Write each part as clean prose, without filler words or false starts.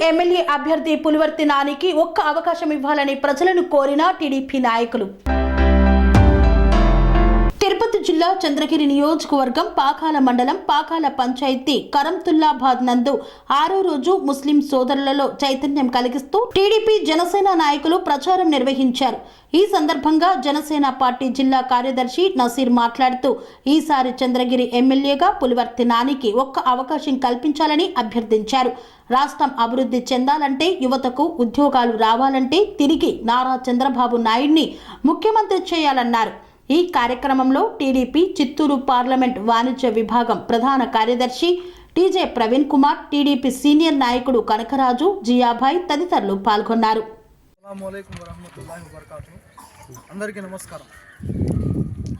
MLA అభ్యర్థి పులివర్తి నానికి ఒక్క అవకాశం ఇవ్వాలని ప్రజలను కోరిన టీడీపీ నాయకులు. తిరుపతి జిల్లా చంద్రగిరి నియోజకవర్గం పాకాల మండలం పాకాల పంచాయతీ కరంతుల్లాబాద్ నందు 6వ రోజు ముస్లిం సోదరులలో చైతన్యం కలిగిస్తూ టీడీపీ జనసేన నాయకులు ప్రచారం నిర్వహించారు. ఈ సందర్భంగా జనసేన పార్టీ జిల్లా కార్యదర్శి నసీర్ మాట్లాడుతూ ఈసారి చంద్రగిరి ఎమ్మెల్యేగా పులివర్తి నానికి ఒక్క అవకాశం కల్పించాలని అభ్యర్థించారు. రాష్ట్రం అభివృద్ధి చెందాలంటే, యువతకు ఉద్యోగాలు రావాలంటే తిరిగి నారా చంద్రబాబు నాయుడిని ముఖ్యమంత్రి చేయాలన్నారు. ఈ కార్యక్రమంలో టీడీపీ చిత్తూరు పార్లమెంట్ వాణిజ్య విభాగం ప్రధాన కార్యదర్శి టీజే ప్రవీణ్ కుమార్, టీడీపీ సీనియర్ నాయకుడు కనకరాజు, జియాభాయ్ తదితరులు పాల్గొన్నారు. అందరికీ నమస్కారం.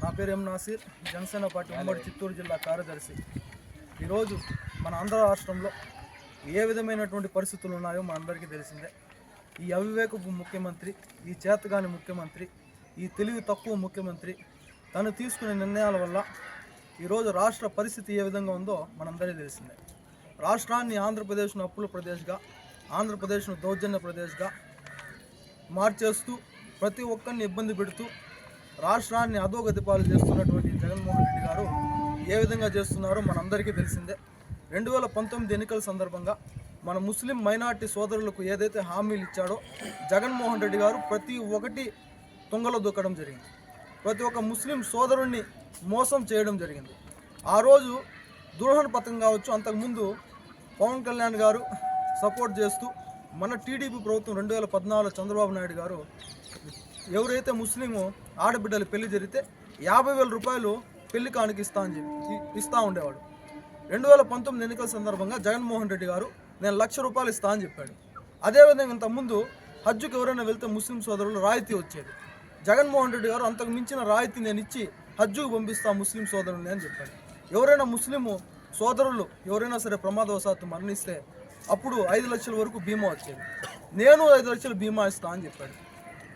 నా పేరు ఎం నాసీర్, జనసేన పార్టీ ఉమ్మడి చిత్తూరు జిల్లా కార్యదర్శి. ఈరోజు మన ఆంధ్ర రాష్ట్రంలో ఏ విధమైనటువంటి పరిస్థితులు ఉన్నాయో మనందరికీ తెలిసిందే. ఈ అవివేకపు ముఖ్యమంత్రి, ఈ చేతగాని ముఖ్యమంత్రి, ఈ తెలివి తక్కువ ముఖ్యమంత్రి తను తీసుకునే నిర్ణయాల వల్ల ఈరోజు రాష్ట్ర పరిస్థితి ఏ విధంగా ఉందో మనందరికీ తెలిసిందే. రాష్ట్రాన్ని ఆంధ్రప్రదేశ్ను అప్పుల ప్రదేశ్గా, ఆంధ్రప్రదేశ్ను దౌర్జన్య ప్రదేశ్గా మార్చేస్తూ ప్రతి ఒక్కరిని ఇబ్బంది పెడుతూ రాష్ట్రాన్ని అధోగతి పాలు చేస్తున్నటువంటి జగన్మోహన్ రెడ్డి గారు ఏ విధంగా చేస్తున్నారో మనందరికీ తెలిసిందే. 2019 ఎన్నికల సందర్భంగా మన ముస్లిం మైనార్టీ సోదరులకు ఏదైతే హామీలు ఇచ్చాడో జగన్మోహన్ రెడ్డి గారు ప్రతి ఒక్కటి తుంగలో దూకడం జరిగింది. ప్రతి ఒక్క ముస్లిం సోదరుణ్ణి మోసం చేయడం జరిగింది. ఆ రోజు దుర్హన్ పథకం కావచ్చు, అంతకుముందు పవన్ కళ్యాణ్ గారు సపోర్ట్ చేస్తూ మన టీడీపీ ప్రభుత్వం 2014 చంద్రబాబు నాయుడు గారు ఎవరైతే ముస్లిము ఆడబిడ్డలు పెళ్లి జరిగితే 50,000 రూపాయలు పెళ్లి కానుక ఇస్తా ఉండేవాడు. 2019 ఎన్నికల సందర్భంగా జగన్మోహన్ రెడ్డి గారు నేను 1,00,000 రూపాయలు ఇస్తా అని చెప్పాడు. అదేవిధంగా ఇంతకుముందు హజ్జుకి ఎవరైనా వెళ్తే ముస్లిం సోదరులు రాయితీ వచ్చేది. జగన్మోహన్ రెడ్డి గారు అంతకు మించిన రాయితీ నేను ఇచ్చి హజ్జుకు పంపిస్తా ముస్లిం సోదరుల్ని అని చెప్పాడు. ఎవరైనా ముస్లిము సోదరులు ఎవరైనా సరే ప్రమాదవశాత్తు మరణిస్తే అప్పుడు 5 లక్షల వరకు బీమా వచ్చేది. నేను 5 లక్షల బీమా ఇస్తా అని చెప్పాడు.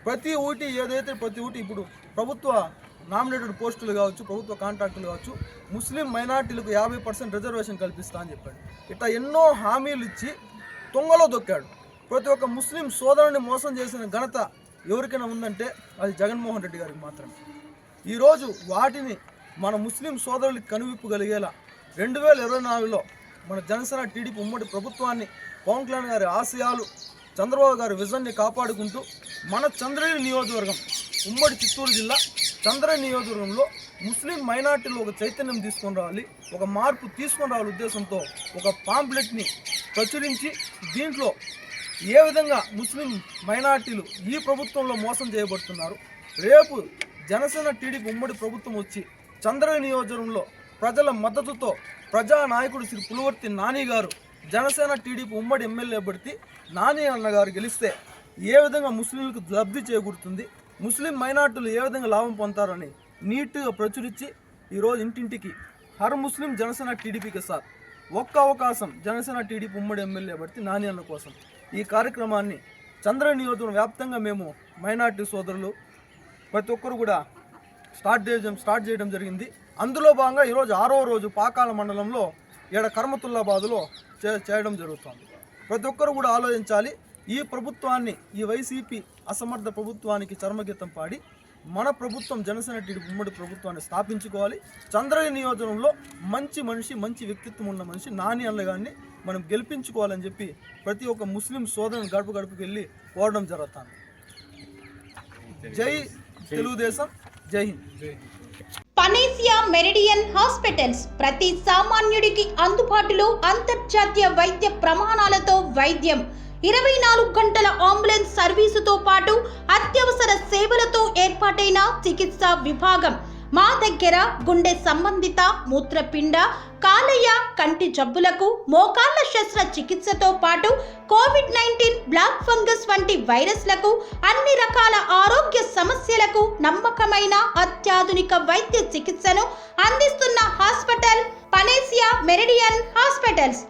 ప్రతి ఊటి ఇప్పుడు ప్రభుత్వ నామినేటెడ్ పోస్టులు కావచ్చు, ప్రభుత్వ కాంట్రాక్టులు కావచ్చు, ముస్లిం మైనార్టీలకు 50% రిజర్వేషన్ కల్పిస్తా అని చెప్పాడు. ఇట్లా ఎన్నో హామీలు ఇచ్చి తుంగలో దొక్కాడు. ప్రతి ఒక్క ముస్లిం సోదరుని మోసం చేసిన ఘనత ఎవరికైనా ఉందంటే అది జగన్మోహన్ రెడ్డి గారికి మాత్రమే. ఈరోజు వాటిని మన ముస్లిం సోదరులకి కనువిప్పగలిగేలా 2024లో మన జనసేన టీడీపీ ఉమ్మడి ప్రభుత్వాన్ని, పవన్ కళ్యాణ్ గారి ఆశయాలు, చంద్రబాబు గారి విజన్ని కాపాడుకుంటూ మన చంద్రగిరి నియోజకవర్గం ఉమ్మడి చిత్తూరు జిల్లా చంద్రగిరి నియోజకవర్గంలో ముస్లిం మైనార్టీలు ఒక చైతన్యం తీసుకొని రావాలి, ఒక మార్పు తీసుకొని రావాలి ఉద్దేశంతో ఒక పాంప్లెట్ని ప్రచురించి దీంట్లో ఏ విధంగా ముస్లిం మైనార్టీలు ఈ ప్రభుత్వంలో మోసం చేయబడుతున్నారు, రేపు జనసేన టీడీపీ ఉమ్మడి ప్రభుత్వం వచ్చి చంద్రగిరి నియోజకవర్గంలో ప్రజల మద్దతుతో ప్రజానాయకుడు శ్రీ పులివర్తి నాని గారు జనసేన టీడీపీ ఉమ్మడి ఎమ్మెల్యే అభ్యర్థి నాని అన్నగారు గెలిస్తే ఏ విధంగా ముస్లింలకు లబ్ధి చేకూరుతుంది, ముస్లిం మైనార్టీలు ఏ విధంగా లాభం పొందుతారని నీట్గా ప్రచురించి ఈరోజు ఇంటింటికి హర్ ముస్లిం జనసేన టీడీపీకి సార్ ఒక్క అవకాశం జనసేన టీడీపీ ఉమ్మడి ఎమ్మెల్యే అభ్యర్థి నాని అన్న కోసం ఈ కార్యక్రమాన్ని చంద్రగిరి నియోజకవర్గం వ్యాప్తంగా మేము మైనార్టీ సోదరులు ప్రతి ఒక్కరు కూడా స్టార్ట్ చేయడం జరిగింది. అందులో భాగంగా ఈరోజు 6వ రోజు పాకాల మండలంలో కరమతుల్లాబాదులో చేయడం జరుగుతుంది. ప్రతి ఒక్కరు కూడా ఆలోచించాలి. ఈ ప్రభుత్వాన్ని, ఈ వైసీపీ అసమర్థ ప్రభుత్వానికి చర్మగీతం పాడి మన ప్రభుత్వం జనసేన టీడీపీ ఉమ్మడి ప్రభుత్వాన్ని స్థాపించుకోవాలి. చంద్రగిరి నియోజకవర్గంలో మంచి మనిషి, మంచి వ్యక్తిత్వం ఉన్న మనిషి నాని అన్నగారిని మనం గెలిపించుకోవాలని చెప్పి ప్రతి ఒక్క ముస్లిం సోదరుని గడపకి వెళ్ళి కోరడం జరుగుతుంది. జై తెలుగుదేశం, జై హింద్. పనేసియా మెరిడియన్ హాస్పిటల్స్ ప్రతి సామాన్యుడికి అందుబాటులో అంతర్జాతీయ వైద్య ప్రమాణాలతో వైద్యం, 24 గంటల అంబులెన్స్ సర్వీసుతో పాటు అత్యవసర సేవలతో ఏర్పాటైన చికిత్సా విభాగం. మా దగ్గర గుండె సంబంధిత, మూత్రపిండ, కాలేయ, కంటి జబ్బులకు, మోకాళ్ల శస్త్ర చికిత్సతో పాటు కోవిడ్-19, బ్లాక్ ఫంగస్ వంటి వైరస్లకు, అన్ని రకాల ఆరోగ్య సమస్యలకు నమ్మకమైన అత్యాధునిక వైద్య చికిత్సను అందిస్తున్న హాస్పిటల్ పనేసియా మెరిడియన్ హాస్పిటల్స్.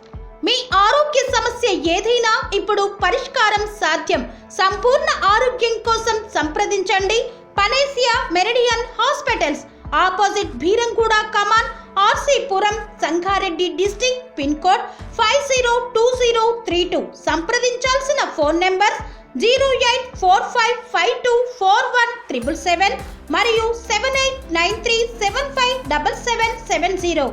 మీ ఆరోగ్య సమస్య ఏదైనా ఇప్పుడు పరిష్కారం సాధ్యం. సంపూర్ణ ఆరోగ్యం కోసం సంప్రదించండి Panacea Meridian hospitals, opposite Bheeramguda Kaman, RCPuram, Sangareddy district, pin code 502032. సంప్రదించాల్సిన ఫోన్ నెంబర్ 0845524177 మరియు 7893757770.